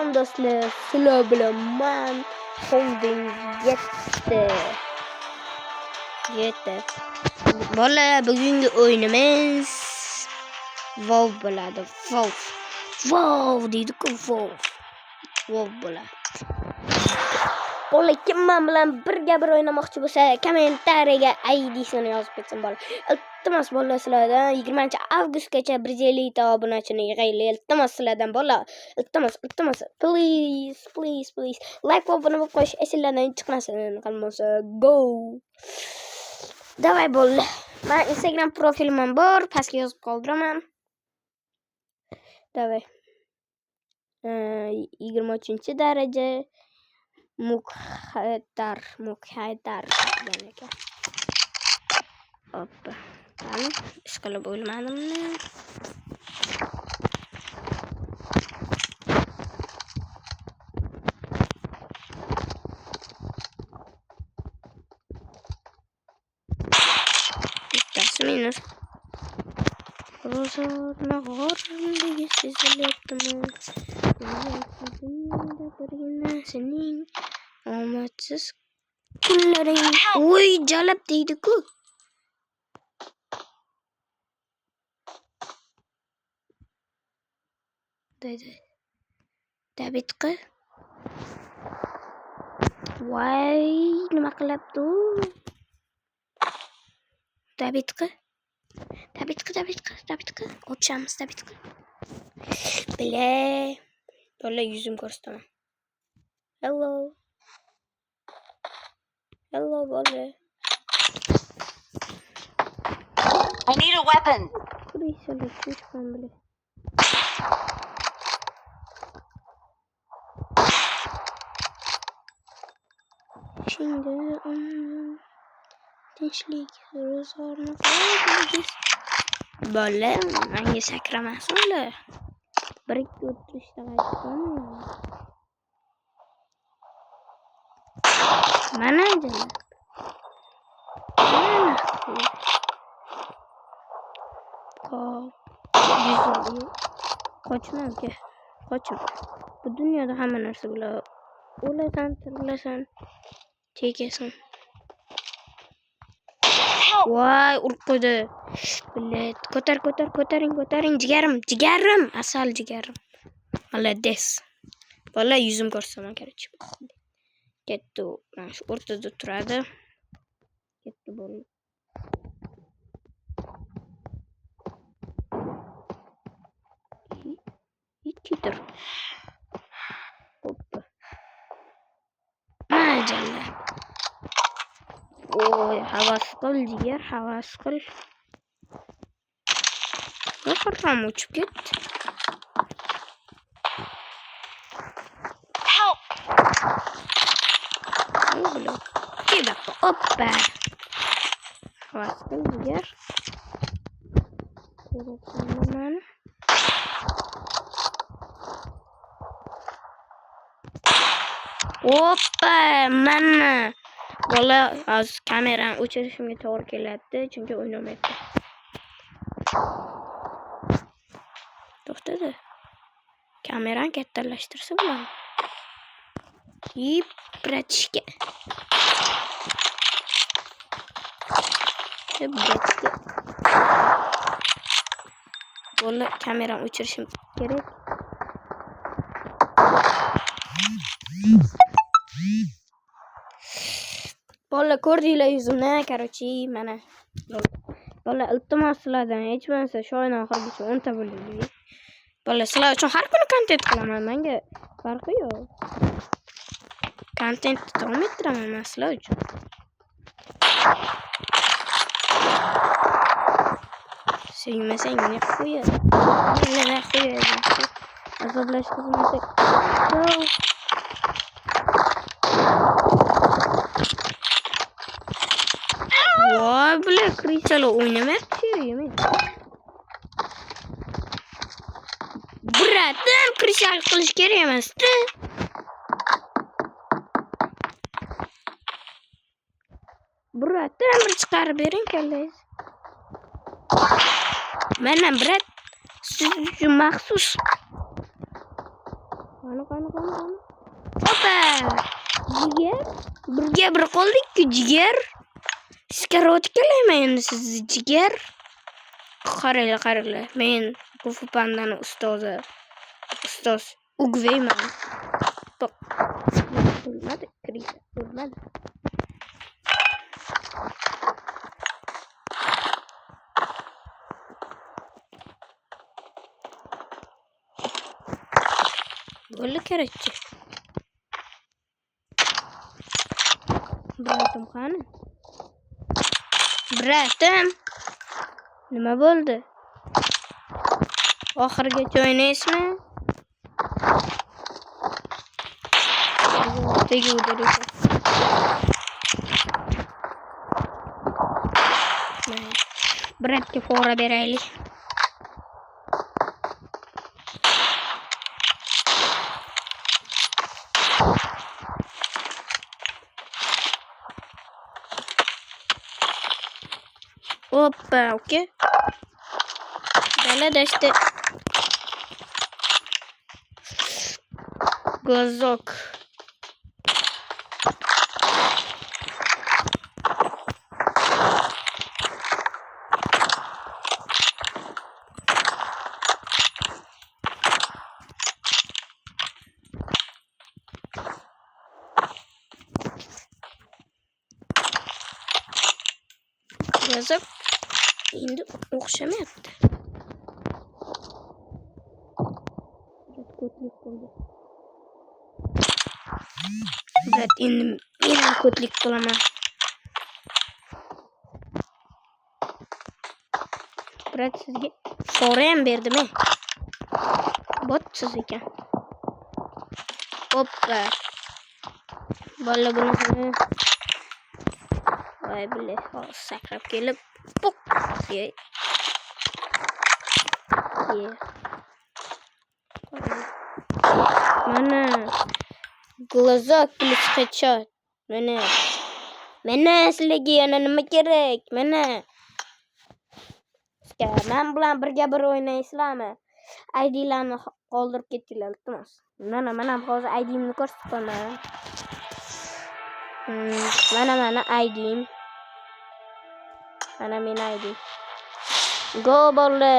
Salom do'stlar, sizlar bilan men Holding yetdi. Bola bugungi o'yinimiz WoW bo'ladi. WoW deydi-ku, WoW bo'ladi. Bola kim men bilan birga bir o'ynamoqchi bo'lsa, kommentariyaga ID'sini yozib ketsin bola. Iltimos bola sizlardan 20-avgustgacha 150 ta obunachini yig'aylik. Iltimos sizlardan bola. Iltimos. Please. Like va obuna bo'lib qo'yish esinglardan chiqmasin. Qolmasa go. Davay bola. Men Instagram profilim bor, pastga yozib qoldiraman. Davay. 23-daraja Mukhtar degan ekan. Hoppa. Qani, ish qilib o'lmadimmi? Bittasi minus. Rozorni g'orligi sezilyaptimi? Sening omadsiz kunlaring. Voy, jalab deydi-ku. Deydi. Davidqi. Voy, nima qilibdi? Davidqi. O'chamiz Davidqi. Bola yuzim ko'rsataman. Hello bola. I need a weapon. Şimdi tinchlik rozorni qo'ydik. Bola, menga sakramas bola. 1-2 o'tirishda qaytdim. Mana jalab. Qochma. Bu dunyoda hamma narsa bo'ladi. O'lasan, tirilasan, tegasan. Voy, urib qo'ydi. Bilet, ko'taring jigarim, asal jigarim. Молодец. Bola yuzim ko'rsataman kerak. Ketdi, mana shu o'rtada turadi. Ketdi bola. Ikkidir. Hoppa. Majalla. Oy, havas qil. Qo'rqam uchib ketdi. Help. Hoppa. Havas qil jigar. Mana. Hoppa, mana. Bola, hozir kamerani o'chirishimga to'g'ri keladi, chunki o'ynamayapti. To'xtadi. Kamerani kattalashtirsa bo'ladi. Yipratishga. Bola, kamerani o'chirishim kerak. Bola, ko'rdinglar yuzimni, qarochi, mana. Bola, iltimos sizlardan hech bo'lmasa shu oyning oxirigacha 10 ta bo'laylik. Bola, sizlar uchun har kuni kontent qilaman. Menga farqi yo'q. Kontent davom ettiraman men sizlar uchun. Sevmasang ne qo'yadi? Azoblash xizmati. Voy, bular krisalar o'ynamayapti sheriymi? Buratim krisal qilish kerak emasdi. Buratim bir chiqarib bering kallangiz. Mana brat siz uchun maxsus. Qani. Opa! Jigar. Birga bir qoldik-ku, jigar. Skarotik kelayman endi sizni, jigar. Qaranglar. Men Kung-fu pandani ustozi. Ustoz Ugveyman. Bak. Bo'lmadi, kirdi. Bo'lmadi. Bo'ldi kerakchi. Bratim qani? Bratim. Nima bo'ldi? Oxirigacha o'ynaysizmi? Teguvdir ekan. Bratga fora beraylik. Опа, окей. Далее дальше. Глазок. Глазок. Endi o'xshamayapti. Ko'tlik bo'ldi. Brat, endi men ham ko'tlik qilaman. Brat, sizga sovg'a ham berdim-a. Botsiz ekan. Hoppa. Bola buni. Voy bile, sakrab kelib, pok. Ye. Mana glazok plus headshot. Mana sizlarga yana nima kerak? Mana. Men bilan birga bir o'ynaysizlarmi? IDlarni qoldirib ketinglar, iltimos. Mana hozir IDimni ko'rsatib qo'yaman. Mana IDim. Mana men ID. Go bo'ldi.